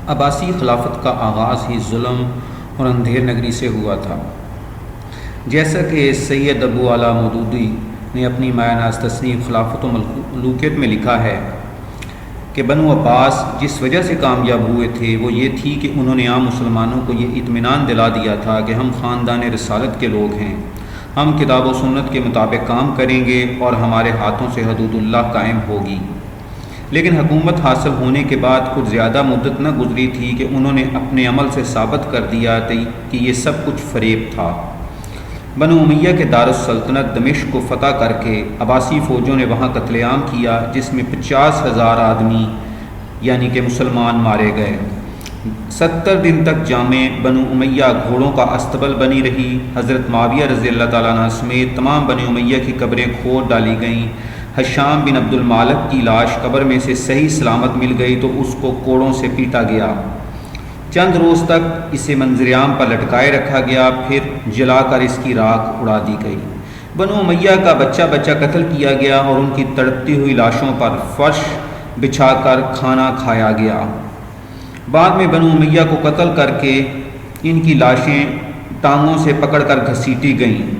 عباسی خلافت کا آغاز ہی ظلم اور اندھیر نگری سے ہوا تھا، جیسا کہ سید ابو اعلیٰ مودودی نے اپنی مایہ ناز تصنیف خلافت و ملوکیت میں لکھا ہے کہ بنو عباس جس وجہ سے کامیاب ہوئے تھے وہ یہ تھی کہ انہوں نے عام مسلمانوں کو یہ اطمینان دلا دیا تھا کہ ہم خاندان رسالت کے لوگ ہیں، ہم کتاب و سنت کے مطابق کام کریں گے اور ہمارے ہاتھوں سے حدود اللہ قائم ہوگی۔ لیکن حکومت حاصل ہونے کے بعد کچھ زیادہ مدت نہ گزری تھی کہ انہوں نے اپنے عمل سے ثابت کر دیا کہ یہ سب کچھ فریب تھا۔ بنو امیہ کے دارالسلطنت دمشق کو فتح کر کے عباسی فوجوں نے وہاں قتل عام کیا، جس میں 50,000 آدمی یعنی کہ مسلمان مارے گئے۔ 70 دن تک جامع بنو امیہ گھوڑوں کا استبل بنی رہی۔ حضرت معاویہ رضی اللہ تعالیٰ عنہ سمیت تمام بنو امیہ کی قبریں کھود ڈالی گئیں۔ ہشام بن عبد المالک کی لاش قبر میں سے صحیح سلامت مل گئی تو اس کو کوڑوں سے پیٹا گیا۔ چند روز تک اسے منظر عام پر لٹکائے رکھا گیا، پھر جلا کر اس کی راکھ اڑا دی گئی۔ بنو امیہ کا بچہ بچہ قتل کیا گیا اور ان کی تڑپتی ہوئی لاشوں پر فرش بچھا کر کھانا کھایا گیا۔ بعد میں بنو امیہ کو قتل کر کے ان کی لاشیں ٹانگوں سے پکڑ کر گھسیٹی گئیں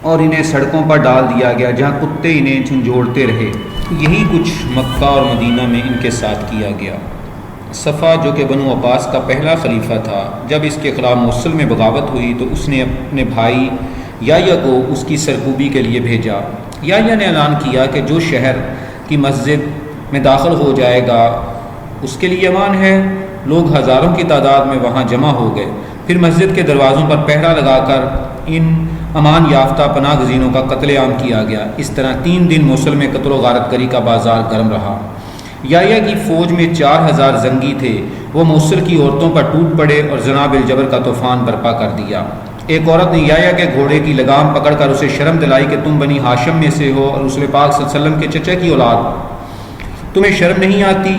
اور انہیں سڑکوں پر ڈال دیا گیا جہاں کتے انہیں جھنجھوڑتے رہے۔ یہی کچھ مکہ اور مدینہ میں ان کے ساتھ کیا گیا۔ صفا جو کہ بنو عباس کا پہلا خلیفہ تھا، جب اس کے خلاف موصل میں بغاوت ہوئی تو اس نے اپنے بھائی یحییٰ کو اس کی سرکوبی کے لیے بھیجا۔ یحییٰ نے اعلان کیا کہ جو شہر کی مسجد میں داخل ہو جائے گا اس کے لیے امان ہے۔ لوگ ہزاروں کی تعداد میں وہاں جمع ہو گئے، پھر مسجد کے دروازوں پر پہرا لگا کر ان امان یافتہ پناہ گزینوں کا قتل عام کیا گیا۔ اس طرح 3 دن موصل میں قتل و غارت گری کا بازار گرم رہا۔ یحییٰ کی فوج میں 4,000 زنگی تھے، وہ موصل کی عورتوں پر ٹوٹ پڑے اور جناب الجبر کا طوفان برپا کر دیا۔ ایک عورت نے یحییٰ کے گھوڑے کی لگام پکڑ کر اسے شرم دلائی کہ تم بنی ہاشم میں سے ہو اور رسول پاک صلی اللہ علیہ وسلم کے چچا کی اولاد، تمہیں شرم نہیں آتی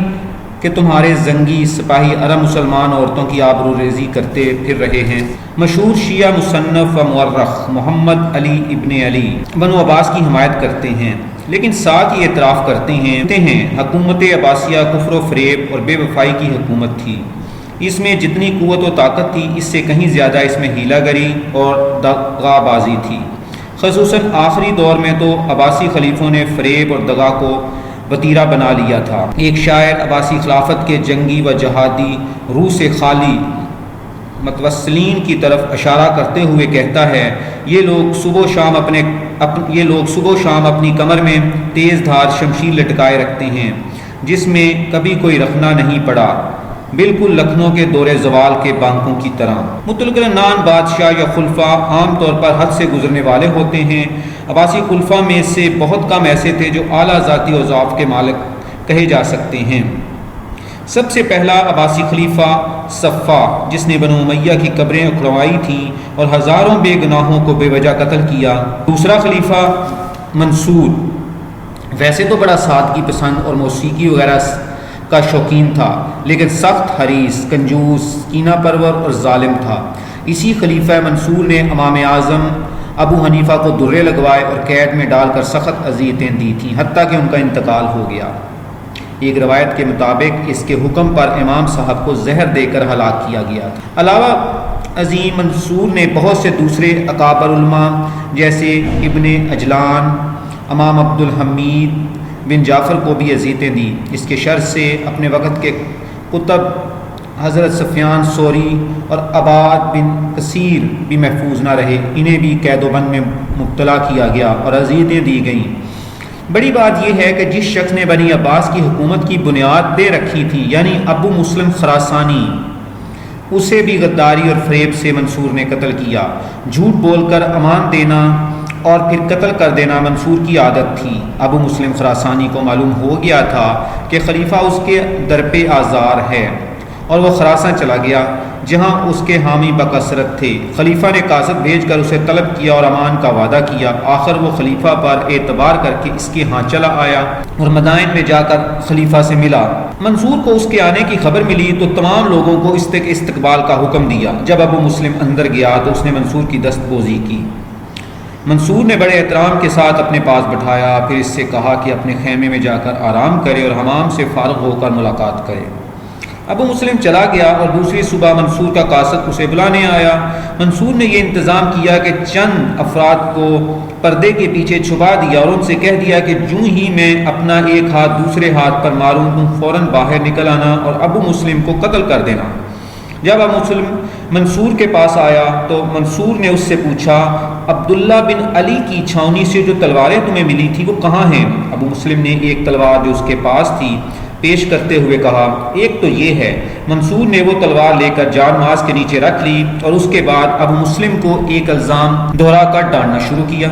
کہ تمہارے زنگی سپاہی عرب مسلمان عورتوں کی آبرو ریزی کرتے پھر رہے ہیں۔ مشہور شیعہ مصنف و مورخ محمد علی ابن علی بنو عباس کی حمایت کرتے ہیں، لیکن ساتھ ہی اعتراف کرتے ہیں حکومت عباسیہ کفر و فریب اور بے وفائی کی حکومت تھی۔ اس میں جتنی قوت و طاقت تھی اس سے کہیں زیادہ اس میں ہیلہ گری اور دغا بازی تھی۔ خصوصاً آخری دور میں تو عباسی خلیفوں نے فریب اور دغا کو وتیرہ بنا لیا تھا۔ ایک شاعر عباسی خلافت کے جنگی و جہادی روح سے خالی متوسلین کی طرف اشارہ کرتے ہوئے کہتا ہے، یہ لوگ صبح و شام اپنی کمر میں تیز دھار شمشیر لٹکائے رکھتے ہیں جس میں کبھی کوئی رخنا نہیں پڑا، بالکل لکھنؤ کے دور زوال کے بانکوں کی طرح۔ مطلق العنان بادشاہ یا خلفاء عام طور پر حد سے گزرنے والے ہوتے ہیں۔ عباسی خلفاء میں سے بہت کم ایسے تھے جو اعلیٰ ذاتی اوصاف کے مالک کہے جا سکتے ہیں۔ سب سے پہلا عباسی خلیفہ صفا، جس نے بنو امیہ کی قبریں اکھڑوائی تھیں اور ہزاروں بے گناہوں کو بے وجہ قتل کیا۔ دوسرا خلیفہ منصور ویسے تو بڑا سادگی پسند اور موسیقی وغیرہ کا شوقین تھا، لیکن سخت حریص، کنجوس، کینہ پرور اور ظالم تھا۔ اسی خلیفہ منصور نے امام اعظم ابو حنیفہ کو درے لگوائے اور قید میں ڈال کر سخت اذیتیں دی تھیں، حتیٰ کہ ان کا انتقال ہو گیا۔ ایک روایت کے مطابق اس کے حکم پر امام صاحب کو زہر دے کر ہلاک کیا گیا تھا۔ علاوہ عظیم منصور نے بہت سے دوسرے اکابر علماء جیسے ابن عجلان، امام عبد الحمید بن جعفر کو بھی اذیتیں دی۔ اس کے شر سے اپنے وقت کے قطب حضرت سفیان ثوری اور عباد بن کثیر بھی محفوظ نہ رہے، انہیں بھی قید و بند میں مبتلا کیا گیا اور اذیتیں دی گئیں۔ بڑی بات یہ ہے کہ جس شخص نے بنی عباس کی حکومت کی بنیاد دے رکھی تھی، یعنی ابو مسلم خراسانی، اسے بھی غداری اور فریب سے منصور نے قتل کیا۔ جھوٹ بول کر امان دینا اور پھر قتل کر دینا منصور کی عادت تھی۔ ابو مسلم خراسانی کو معلوم ہو گیا تھا کہ خلیفہ اس کے درپے آزار ہے اور وہ خراساں چلا گیا جہاں اس کے حامی بکثرت تھے۔ خلیفہ نے قاصد بھیج کر اسے طلب کیا اور امان کا وعدہ کیا۔ آخر وہ خلیفہ پر اعتبار کر کے اس کے ہاں چلا آیا اور مدائن میں جا کر خلیفہ سے ملا۔ منصور کو اس کے آنے کی خبر ملی تو تمام لوگوں کو استقبال کا حکم دیا۔ جب ابو مسلم اندر گیا تو اس نے منصور کی دست بوزی کی۔ منصور نے بڑے احترام کے ساتھ اپنے پاس بٹھایا، پھر اس سے کہا کہ اپنے خیمے میں جا کر آرام کرے اور حمام سے فارغ ہو کر ملاقات کرے۔ ابو مسلم چلا گیا اور دوسری صبح منصور کا قاصد اسے بلانے آیا۔ منصور نے یہ انتظام کیا کہ چند افراد کو پردے کے پیچھے چھپا دیا اور ان سے کہہ دیا کہ جوں ہی میں اپنا ایک ہاتھ دوسرے ہاتھ پر ماروں تم فوراً باہر نکل آنا اور ابو مسلم کو قتل کر دینا۔ جب ابو مسلم منصور کے پاس آیا تو منصور نے اس سے پوچھا، عبداللہ بن علی کی چھاؤنی سے جو تلواریں تمہیں ملی تھی وہ کہاں ہیں؟ ابو مسلم نے ایک تلوار جو اس کے پاس تھی پیش کرتے ہوئے کہا، ایک تو یہ ہے۔ منصور نے وہ تلوار لے کر جان ماز کے نیچے رکھ لی اور اس کے بعد ابو مسلم کو ایک الزام دہرا کر ڈانٹنا شروع کیا۔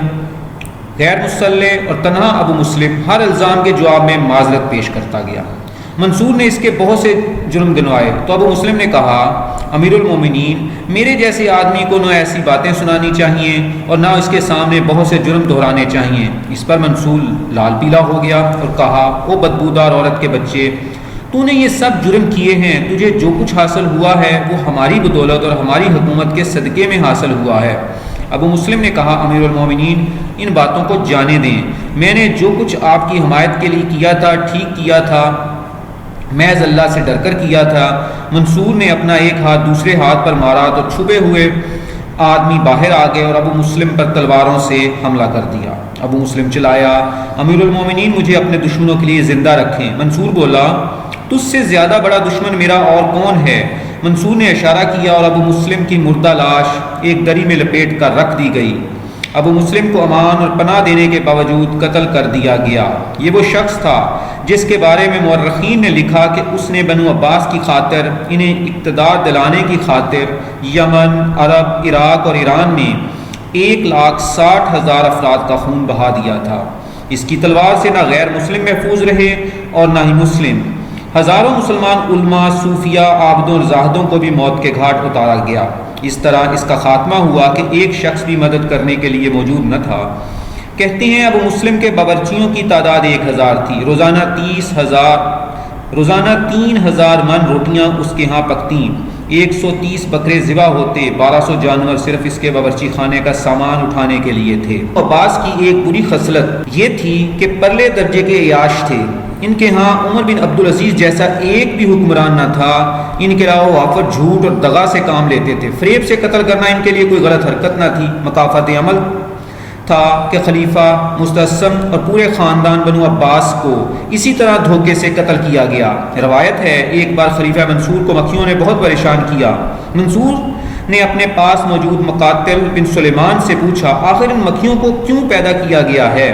غیر مسلح اور تنہا ابو مسلم ہر الزام کے جواب میں معذرت پیش کرتا گیا۔ منصور نے اس کے بہت سے جرم گنوائے تو ابو مسلم نے کہا، امیر المومنین، میرے جیسے آدمی کو نہ ایسی باتیں سنانی چاہیے اور نہ اس کے سامنے بہت سے جرم دہرانے چاہیے۔ اس پر منصور لال پیلا ہو گیا اور کہا، او بدبودار عورت کے بچے، تو نے یہ سب جرم کیے ہیں، تجھے جو کچھ حاصل ہوا ہے وہ ہماری بدولت اور ہماری حکومت کے صدقے میں حاصل ہوا ہے۔ ابو مسلم نے کہا، امیر المومنین، ان باتوں کو جانے دیں، میں نے جو کچھ آپ کی حمایت کے لیے کیا تھا ٹھیک کیا تھا، محض اللہ سے ڈر کر کیا تھا۔ منصور نے اپنا ایک ہاتھ دوسرے ہاتھ پر مارا تو چھپے ہوئے آدمی باہر آ گئے اور ابو مسلم پر تلواروں سے حملہ کر دیا۔ ابو مسلم چلایا، امیر المومنین، مجھے اپنے دشمنوں کے لیے زندہ رکھیں۔ منصور بولا، تجھ سے زیادہ بڑا دشمن میرا اور کون ہے؟ منصور نے اشارہ کیا اور ابو مسلم کی مردہ لاش ایک دری میں لپیٹ کر رکھ دی گئی۔ ابو مسلم کو امان اور پناہ دینے کے باوجود قتل کر دیا گیا۔ یہ وہ شخص تھا جس کے بارے میں مورخین نے لکھا کہ اس نے بنو عباس کی خاطر، انہیں اقتدار دلانے کی خاطر، یمن، عرب، عراق اور ایران میں 1,60,000 افراد کا خون بہا دیا تھا۔ اس کی تلوار سے نہ غیر مسلم محفوظ رہے اور نہ ہی مسلم۔ ہزاروں مسلمان علماء، صوفیاء، عابدوں اور زاہدوں کو بھی موت کے گھاٹ اتارا گیا۔ اس طرح اس کا خاتمہ ہوا کہ ایک شخص بھی مدد کرنے کے لیے موجود نہ تھا۔ کہتے ہیں ابو مسلم کے باورچیوں کی تعداد 1,000 تھی۔ روزانہ 3,000 من روٹیاں اس کے ہاں پکتیں، 130 بکرے ذبح ہوتے، 1200 جانور صرف اس کے باورچی خانے کا سامان اٹھانے کے لیے تھے۔ عباس کی ایک بری خصلت یہ تھی کہ پرلے درجے کے عیاش تھے۔ ان کے ہاں عمر بن عبدالعزیز جیسا ایک بھی حکمران نہ تھا۔ ان کے علاوہ وافر جھوٹ اور دغا سے کام لیتے تھے۔ فریب سے قتل کرنا ان کے لیے کوئی غلط حرکت نہ تھی۔ مکافات عمل تھا کہ خلیفہ مستعصم اور پورے خاندان بنو عباس کو اسی طرح دھوکے سے قتل کیا گیا۔ روایت ہے ایک بار خلیفہ منصور کو مکھیوں نے بہت پریشان کیا۔ منصور نے اپنے پاس موجود مقاتل بن سلیمان سے پوچھا، آخر ان مکھیوں کو کیوں پیدا کیا گیا ہے؟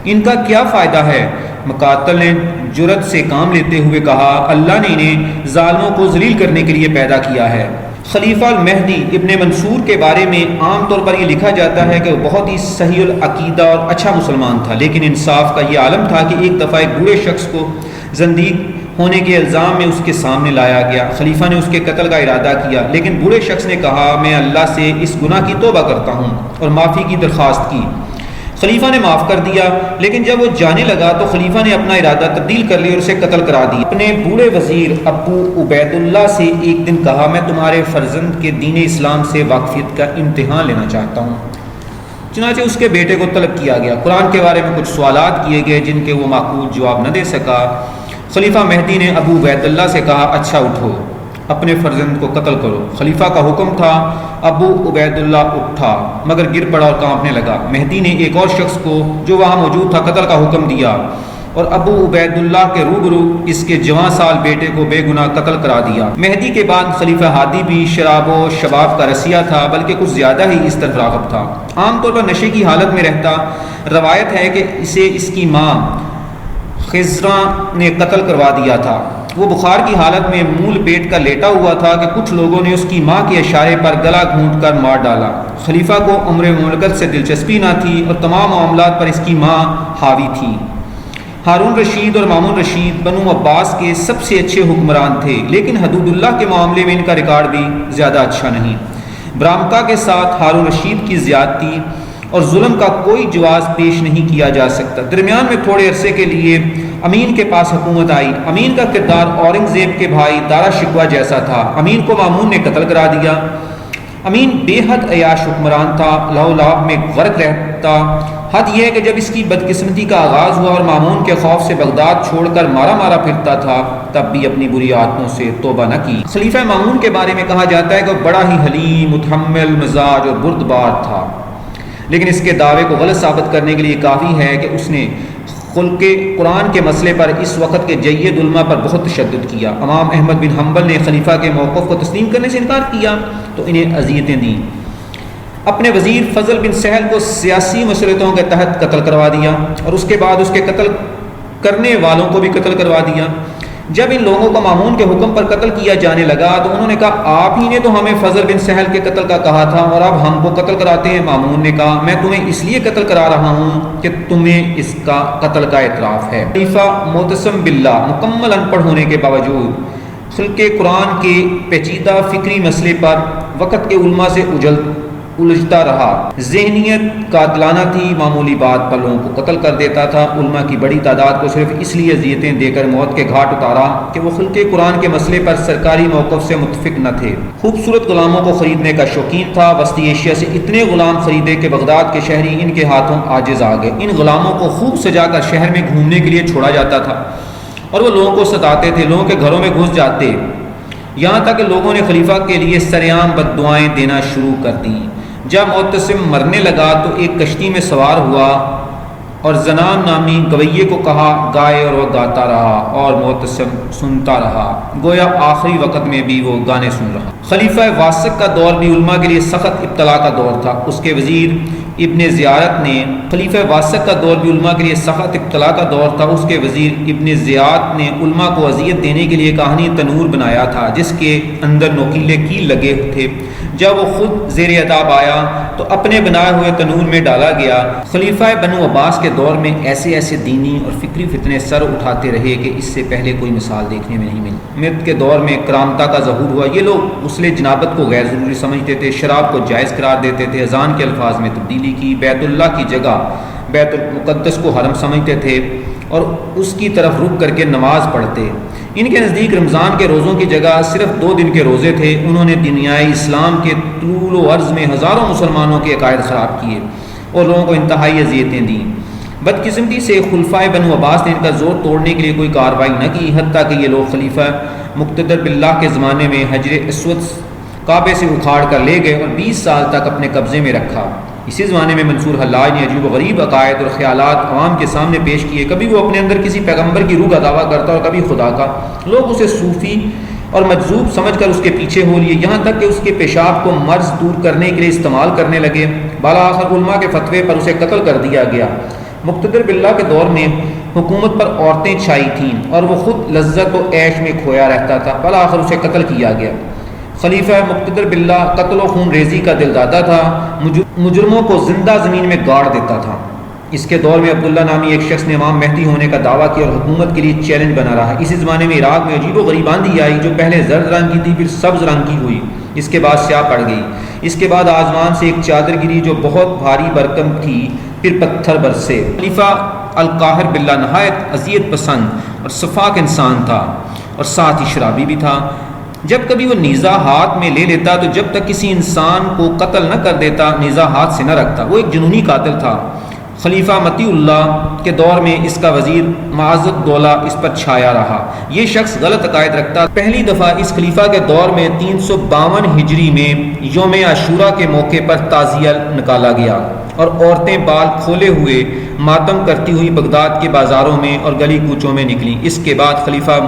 ان کا کیا فائدہ ہے؟ مقاتل نے جرأت سے کام لیتے ہوئے کہا، اللہ نے انہیں ظالموں کو ذلیل کرنے کے لیے پیدا کیا ہے۔ خلیفہ المہدی ابن منصور کے بارے میں عام طور پر یہ لکھا جاتا ہے کہ وہ بہت ہی صحیح العقیدہ اور اچھا مسلمان تھا، لیکن انصاف کا یہ عالم تھا کہ ایک دفعہ ایک بوڑھے شخص کو زندیق ہونے کے الزام میں اس کے سامنے لایا گیا۔ خلیفہ نے اس کے قتل کا ارادہ کیا، لیکن بوڑھے شخص نے کہا، میں اللہ سے اس گناہ کی توبہ کرتا ہوں، اور معافی کی درخواست کی۔ خلیفہ نے معاف کر دیا، لیکن جب وہ جانے لگا تو خلیفہ نے اپنا ارادہ تبدیل کر لیا اور اسے قتل کرا دیا۔ اپنے بوڑھے وزیر ابو عبید اللہ سے ایک دن کہا، میں تمہارے فرزند کے دین اسلام سے واقفیت کا امتحان لینا چاہتا ہوں۔ چنانچہ اس کے بیٹے کو طلب کیا گیا۔ قرآن کے بارے میں کچھ سوالات کیے گئے جن کے وہ معقول جواب نہ دے سکا۔ خلیفہ مہدی نے ابو عبید اللہ سے کہا، اچھا اٹھو، اپنے فرزند کو قتل کرو۔ خلیفہ کا حکم تھا۔ ابو عبید اللہ اٹھا مگر گر پڑا اور کانپنے لگا۔ مہدی نے ایک اور شخص کو جو وہاں موجود تھا قتل کا حکم دیا اور ابو عبید اللہ کے روبرو اس کے جوان سال بیٹے کو بے گناہ قتل کرا دیا۔ مہدی کے بعد خلیفہ ہادی بھی شراب و شباب کا رسیہ تھا، بلکہ کچھ زیادہ ہی اس طرف راغب تھا۔ عام طور پر نشے کی حالت میں رہتا۔ روایت ہے کہ اسے اس کی ماں خزرہ نے قتل کروا دیا تھا۔ وہ بخار کی حالت میں منہ لپیٹ کر لیٹا ہوا تھا کہ کچھ لوگوں نے اس کی ماں کے اشارے پر گلا گھونٹ کر مار ڈالا۔ خلیفہ کو امر مملکت سے دلچسپی نہ تھی اور تمام معاملات پر اس کی ماں حاوی تھی۔ ہارون رشید اور مامون رشید بنو عباس کے سب سے اچھے حکمران تھے، لیکن حدود اللہ کے معاملے میں ان کا ریکارڈ بھی زیادہ اچھا نہیں۔ برامکا کے ساتھ ہارون رشید کی زیادتی اور ظلم کا کوئی جواز پیش نہیں کیا جا سکتا۔ درمیان میں تھوڑے عرصے کے لیے امین کے پاس حکومت آئی۔ امین کا کردار اورنگزیب کے بھائی دارا شکوہ جیسا تھا۔ امین کو مامون نے قتل کرا دیا۔ امین بے حد عیاش حکمران تھا، لو لعب میں غرق رہتا۔ حد یہ ہے کہ جب اس کی بدقسمتی کا آغاز ہوا اور مامون کے خوف سے بغداد چھوڑ کر مارا مارا پھرتا تھا، تب بھی اپنی بری عادتوں سے توبہ نہ کی۔ خلیفہ مامون کے بارے میں کہا جاتا ہے کہ وہ بڑا ہی حلیم، متحمل مزاج اور بردبار تھا، لیکن اس کے دعوے کو غلط ثابت کرنے کے لیے کافی ہے کہ اس نے خلق قرآن کے مسئلے پر اس وقت کے جید علماء پر بہت تشدد کیا۔ امام احمد بن حنبل نے خلیفہ کے موقف کو تسلیم کرنے سے انکار کیا تو انہیں اذیتیں دیں۔ اپنے وزیر فضل بن سہل کو سیاسی مصلحتوں کے تحت قتل کروا دیا اور اس کے بعد اس کے قتل کرنے والوں کو بھی قتل کروا دیا۔ جب ان لوگوں کو مامون کے حکم پر قتل کیا جانے لگا تو انہوں نے کہا آپ ہی نے تو ہمیں فضل بن سہل کے قتل کا کہا تھا اور اب ہم کو قتل کراتے ہیں۔ مامون نے کہا میں تمہیں اس لیے قتل کرا رہا ہوں کہ تمہیں اس کا قتل کا اعتراف ہے۔ خلیفہ معتصم باللہ مکمل ان پڑھ ہونے کے باوجود خلق قرآن کے پیچیدہ فکری مسئلے پر وقت کے علماء سے الجھتا رہا۔ ذہنیت قاتلانہ تھی، معمولی بات پر لوگوں کو قتل کر دیتا تھا۔ علماء کی بڑی تعداد کو صرف اس لیے اذیتیں دے کر موت کے گھاٹ اتارا کہ وہ خلق قرآن کے مسئلے پر سرکاری موقف سے متفق نہ تھے۔ خوبصورت غلاموں کو خریدنے کا شوقین تھا۔ وسطی ایشیا سے اتنے غلام خریدے کہ بغداد کے شہری ان کے ہاتھوں عاجز آ گئے۔ ان غلاموں کو خوب سجا کر شہر میں گھومنے کے لیے چھوڑا جاتا تھا اور وہ لوگوں کو ستاتے تھے، لوگوں کے گھروں میں گھس جاتے، یہاں تک کہ لوگوں نے خلیفہ کے لیے سرعام بد دعائیں دینا شروع کر دیں۔ جب معتصم مرنے لگا تو ایک کشتی میں سوار ہوا اور زنان نامی گویے کو کہا گائے، اور وہ گاتا رہا اور معتصم سنتا رہا، گویا آخری وقت میں بھی وہ گانے سن رہا۔ خلیفہ واسق کا دور بھی علماء کے لیے سخت ابتلا کا دور تھا۔ اس کے وزیر ابن زیارت نے خلیفہ واسق کا دور بھی علماء کے لیے سخت ابتلا کا دور تھا۔ اس کے وزیر ابن زیاد نے علماء کو اذیت دینے کے لیے کہانی تنور بنایا تھا جس کے اندر نوکیلے کیل لگے تھے۔ جب وہ خود زیر عتاب آیا تو اپنے بنائے ہوئے تنور میں ڈالا گیا۔ خلیفہ بنو عباس کے دور میں ایسے ایسے دینی اور فکری فتنے سر اٹھاتے رہے کہ اس سے پہلے کوئی مثال دیکھنے میں نہیں ملی۔ مرد کے دور میں کرامتا کا ظہور ہوا۔ یہ لوگ غسل جنابت کو غیر ضروری سمجھتے تھے، شراب کو جائز قرار دیتے تھے، اذان کے الفاظ میں تبدیلی کی، بیت اللہ کی جگہ بیت المقدس کو حرم سمجھتے تھے اور اس کی طرف رک کر کے نماز پڑھتے۔ ان کے نزدیک رمضان کے روزوں کی جگہ صرف 2 دن کے روزے تھے۔ انہوں نے دنیائے اسلام کے طول و عرض میں ہزاروں مسلمانوں کے عقائد خراب کیے اور لوگوں کو انتہائی اذیتیں دیں۔ بدقسمتی سے خلفائے بنو عباس نے ان کا زور توڑنے کے لیے کوئی کارروائی نہ کی، حتیٰ کہ یہ لوگ خلیفہ مقتدر باللہ کے زمانے میں حجر اسود کعبے سے اکھاڑ کر لے گئے اور 20 سال تک اپنے قبضے میں رکھا۔ اسی زمانے میں منصور حلاج نے عجیب و غریب عقائد اور خیالات عوام کے سامنے پیش کیے۔ کبھی وہ اپنے اندر کسی پیغمبر کی روح کا دعویٰ کرتا اور کبھی خدا کا۔ لوگ اسے صوفی اور مجذوب سمجھ کر اس کے پیچھے ہو لیے، یہاں تک کہ اس کے پیشاب کو مرض دور کرنے کے لیے استعمال کرنے لگے۔ بالآخر علماء کے فتوے پر اسے قتل کر دیا گیا۔ مقتدر باللہ کے دور میں حکومت پر عورتیں چھائی تھیں اور وہ خود لذت و عیش میں کھویا رہتا تھا۔ بالآخر اسے قتل کیا گیا۔ خلیفہ مقتدر باللہ قتل و خون ریزی کا دلدادہ تھا، مجرموں کو زندہ زمین میں گاڑ دیتا تھا۔ اس کے دور میں عبداللہ نامی ایک شخص نے امام مہدی ہونے کا دعویٰ کیا اور حکومت کے لیے چیلنج بنا رہا۔ اسی زمانے میں عراق میں عجیب و غریب آندھی آئی جو پہلے زرد رنگ کی تھی، پھر سبز رنگ کی ہوئی، اس کے بعد سیاہ پڑ گئی۔ اس کے بعد آسمان سے ایک چادر گری جو بہت بھاری بھرکم تھی، پھر پتھر برسے۔ خلیفہ القاہر باللہ نہایت اذیت پسند اور شفاق انسان تھا اور ساتھ ہی شرابی بھی تھا۔ جب کبھی وہ نیزہ ہاتھ میں لے لیتا تو جب تک کسی انسان کو قتل نہ کر دیتا نیزہ ہاتھ سے نہ رکھتا۔ وہ ایک جنونی قاتل تھا۔ خلیفہ متی اللہ کے دور میں اس کا وزیر معزد دولہ اس پر چھایا رہا۔ یہ شخص غلط عقائد رکھتا۔ پہلی دفعہ اس خلیفہ کے دور میں 352 ہجری میں یوم عاشوراء کے موقع پر تعزیہ نکالا گیا اور عورتیں بال کھولے ہوئے ماتم کرتی ہوئی بغداد کے بازاروں میں اور گلی کوچوں میں نکلیں۔ اس کے بعد خلیفہ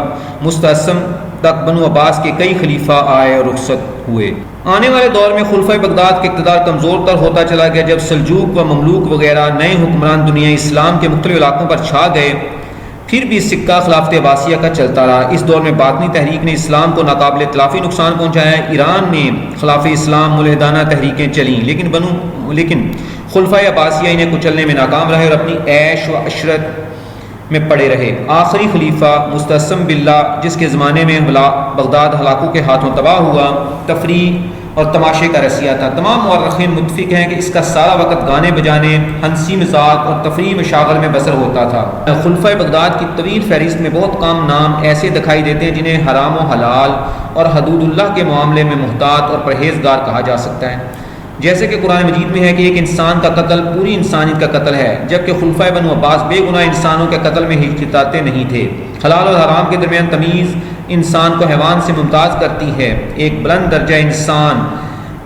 مستعصم تک بنو عباس کے کئی خلیفہ آئے اور رخصت ہوئے۔ آنے والے دور میں خلفۂ بغداد کا اقتدار کمزور تر ہوتا چلا گیا۔ جب سلجوق و مملوک وغیرہ نئے حکمران دنیا اسلام کے مختلف علاقوں پر چھا گئے، پھر بھی سکہ خلافت عباسیہ کا چلتا رہا۔ اس دور میں باطنی تحریک نے اسلام کو ناقابل تلافی نقصان پہنچایا۔ ایران میں خلاف اسلام ملحدانہ تحریکیں چلیں، لیکن خلفۂ عباسیہ انہیں کچلنے میں ناکام رہے اور اپنی عیش و عشرت میں پڑے رہے۔ آخری خلیفہ مستعصم باللہ جس کے زمانے میں بغداد ہلاکوں کے ہاتھوں تباہ ہوا، تفریح اور تماشے کا رسیہ تھا۔ تمام مورخین متفق ہیں کہ اس کا سارا وقت گانے بجانے، ہنسی مذاق اور تفریح مشاغل میں بسر ہوتا تھا۔ خلفۂ بغداد کی طویل فہرست میں بہت کم نام ایسے دکھائی دیتے ہیں جنہیں حرام و حلال اور حدود اللہ کے معاملے میں محتاط اور پرہیزگار کہا جا سکتا ہے، جیسے کہ قرآن مجید میں ہے کہ ایک انسان کا قتل پوری انسانیت کا قتل ہے، جبکہ خلفۂ بنو عباس بے گناہ انسانوں کے قتل میں ہچکچاتے نہیں تھے۔ حلال اور حرام کے درمیان تمیز انسان کو حیوان سے ممتاز کرتی ہے۔ ایک بلند درجہ انسان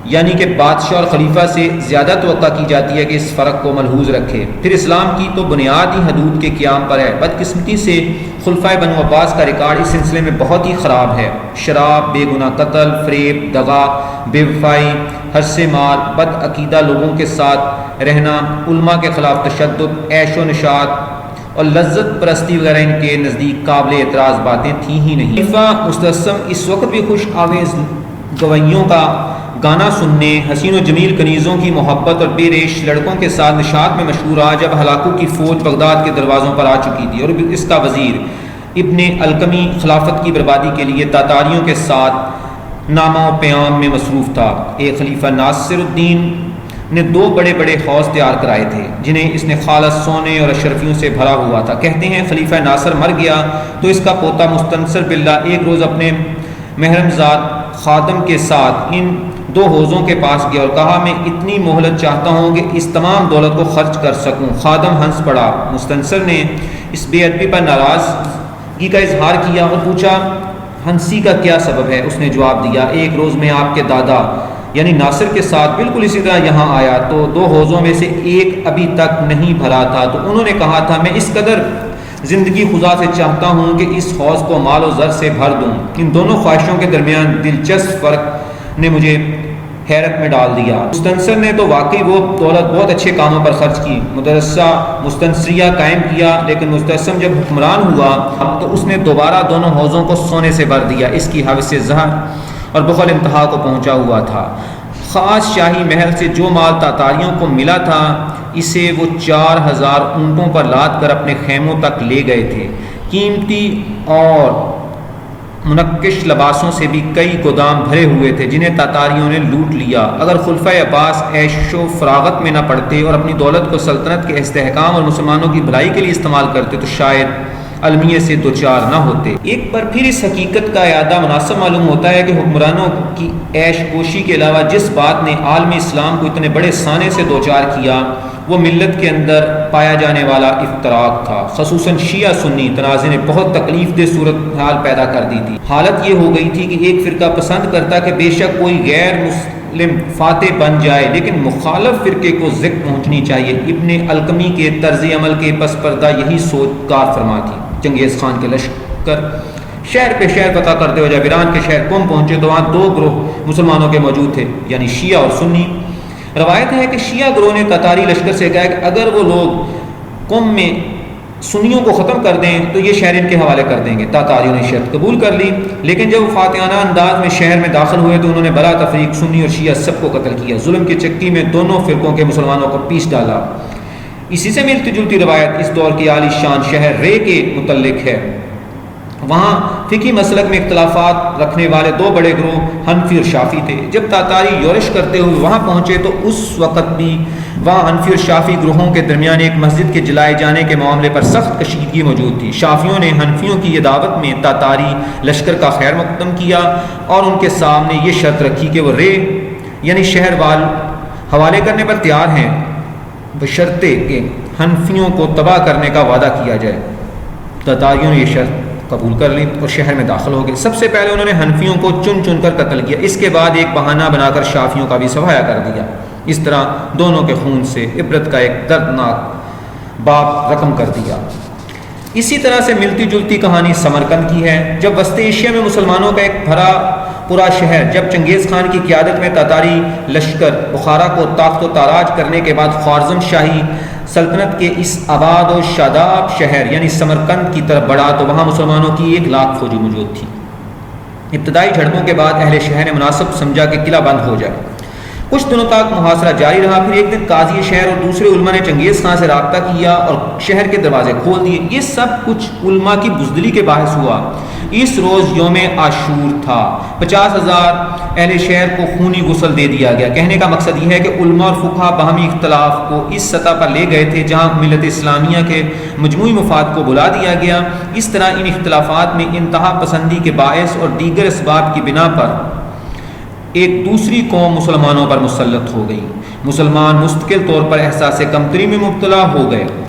یعنی کہ بادشاہ اور خلیفہ سے زیادہ توقع کی جاتی ہے کہ اس فرق کو ملحوظ رکھے۔ پھر اسلام کی تو بنیاد ہی حدود کے قیام پر ہے۔ بدقسمتی سے خلفۂ بنو عباس کا ریکارڈ اس سلسلے میں بہت ہی خراب ہے۔ شراب، بے گناہ قتل، فریب، دغا، بے وفائی، حرص مال، بد عقیدہ لوگوں کے ساتھ رہنا، علماء کے خلاف تشدد، عیش و نشاط اور لذت پرستی وغیرہ ان کے نزدیک قابل اعتراض باتیں تھیں ہی نہیں۔ خلیفہ مستسم اس وقت بھی خوش آویز گویوں کا گانا سننے، حسین و جمیل کنیزوں کی محبت اور بے ریش لڑکوں کے ساتھ نشاط میں مشہور رہا جب ہلاکو کی فوج بغداد کے دروازوں پر آ چکی تھی اور اس کا وزیر ابن الکمی خلافت کی بربادی کے لیے تاتاریوں کے ساتھ نامہ و پیام میں مصروف تھا۔ ایک خلیفہ ناصر الدین نے 2 بڑے بڑے حوض تیار کرائے تھے جنہیں اس نے خالص سونے اور اشرفیوں سے بھرا ہوا تھا۔ کہتے ہیں خلیفہ ناصر مر گیا تو اس کا پوتا مستنصر باللہ ایک روز اپنے محرمزاد خادم کے ساتھ ان 2 حوضوں کے پاس گیا اور کہا میں اتنی مہلت چاہتا ہوں کہ اس تمام دولت کو خرچ کر سکوں۔ خادم ہنس پڑا۔ مستنصر نے اس بے ادبی پر ناراضگی کا اظہار کیا اور پوچھا ہنسی کا کیا سبب ہے؟ اس نے جواب دیا ایک روز میں آپ کے دادا یعنی ناصر کے ساتھ بالکل اسی طرح یہاں آیا تو 2 حوضوں میں سے ایک ابھی تک نہیں بھرا تھا، تو انہوں نے کہا تھا میں اس قدر زندگی خدا سے چاہتا ہوں کہ اس حوض کو مال و زر سے بھر دوں۔ ان دونوں خواہشوں کے درمیان دلچسپ فرق نے مجھے حیرت میں ڈال دیا۔ مستنصر نے تو واقعی وہ دولت بہت اچھے کاموں پر خرچ کی، مدرسہ مستنصریہ قائم کیا، لیکن مستسم جب حکمران ہوا تو اس نے دوبارہ دونوں حوضوں کو سونے سے بھر دیا۔ اس کی حوث زہر اور بخل انتہا کو پہنچا ہوا تھا۔ خاص شاہی محل سے جو مال تاتاریوں کو ملا تھا اسے وہ 4000 اونٹوں پر لاد کر اپنے خیموں تک لے گئے تھے۔ قیمتی اور منقش لباسوں سے بھی کئی گودام بھرے ہوئے تھے جنہیں تاتاریوں نے لوٹ لیا۔ اگر خلفۂ عباس عیش و فراغت میں نہ پڑتے اور اپنی دولت کو سلطنت کے استحکام اور مسلمانوں کی بھلائی کے لیے استعمال کرتے تو شاید المیہ سے دوچار نہ ہوتے۔ ایک بار پھر اس حقیقت کا اعادہ مناسب معلوم ہوتا ہے کہ حکمرانوں کی عیش کوشی کے علاوہ جس بات نے عالم اسلام کو اتنے بڑے سانے سے دوچار کیا وہ ملت کے اندر پایا جانے والا افتراق تھا۔ خصوصاً شیعہ سنی تنازع نے بہت تکلیف دہ صورتحال پیدا کر دی تھی۔ حالت یہ ہو گئی تھی کہ ایک فرقہ پسند کرتا کہ بے شک کوئی غیر مسلم فاتح بن جائے لیکن مخالف فرقے کو ذکر پہنچنی چاہیے۔ ابن الکمی کے طرز عمل کے پس پردہ یہی سوچ کار فرما تھی۔ چنگیز خان کے لشکر شہر پہ شہر پتہ کرتے ہوئے جب ایران کے شہر قم پہنچے تو وہاں 2 گروہ مسلمانوں کے موجود تھے یعنی شیعہ اور سنی۔ روایت ہے کہ شیعہ گروہ نے تاتاری لشکر سے کہا کہ اگر وہ لوگ قم میں سنیوں کو ختم کر دیں تو یہ شہر ان کے حوالے کر دیں گے۔ تاتاریوں نے شرط قبول کر لی، لیکن جب وہ فاتحانہ انداز میں شہر میں داخل ہوئے تو انہوں نے بلا تفریق سنی اور شیعہ سب کو قتل کیا۔ ظلم کی چکی میں دونوں فرقوں کے مسلمانوں کو پیس ڈالا۔ اسی سے ملتی جلتی روایت اس دور کی عالی شان شہر رے کے متعلق ہے۔ وہاں فقہی مسلک میں اختلافات رکھنے والے 2 بڑے گروہ حنفی اور شافی تھے۔ جب تاتاری یورش کرتے ہوئے وہاں پہنچے تو اس وقت بھی وہاں حنفی اور شافی گروہوں کے درمیان ایک مسجد کے جلائے جانے کے معاملے پر سخت کشیدگی موجود تھی۔ شافیوں نے حنفیوں کی یہ دعوت میں تاتاری لشکر کا خیر مقدم کیا اور ان کے سامنے یہ شرط رکھی کہ وہ رے یعنی شہر وال حوالے کرنے پر تیار ہیں بشرطے کہ حنفیوں کو تباہ کرنے کا وعدہ کیا جائے۔ تاتاریوں نے یہ شرط قبول کر لی اور شہر میں داخل ہو گئے۔ سب سے پہلے انہوں نے حنفیوں کو چن چن کر قتل کیا، اس کے بعد ایک بہانہ بنا کر شافیوں کا بھی صفایا کر دیا۔ اس طرح دونوں کے خون سے عبرت کا ایک دردناک باب رقم کر دیا۔ اسی طرح سے ملتی جلتی کہانی سمرقند کی ہے۔ جب وسط ایشیا میں مسلمانوں کا ایک بھرا پورا شہر جب چنگیز خان کی قیادت میں تاتاری لشکر بخارا کو تاخت و تاراج کرنے کے بعد خوارزم شاہی سلطنت کے اس آباد و شاداب شہر یعنی سمرقند کی طرف بڑھا تو وہاں مسلمانوں کی 1,00,000 فوجی موجود تھی۔ ابتدائی جھڑپوں کے بعد اہل شہر نے مناسب سمجھا کہ قلعہ بند ہو جائے۔ کچھ دنوں تک محاصرہ جاری رہا، پھر ایک دن قاضی شہر اور دوسرے علماء نے چنگیز خان سے رابطہ کیا اور شہر کے دروازے کھول دیے۔ یہ سب کچھ علماء کی بزدلی کے باعث ہوا۔ اس روز یوم عاشور تھا۔ 50,000 اہل شہر کو خونی غسل دے دیا گیا۔ کہنے کا مقصد یہ ہے کہ علماء اور فقہا باہمی اختلاف کو اس سطح پر لے گئے تھے جہاں ملت اسلامیہ کے مجموعی مفاد کو بلا دیا گیا۔ اس طرح ان اختلافات میں انتہا پسندی کے باعث اور دیگر اسباب کی بنا پر ایک دوسری قوم مسلمانوں پر مسلط ہو گئی۔ مسلمان مستقل طور پر احساس کمتری میں مبتلا ہو گئے۔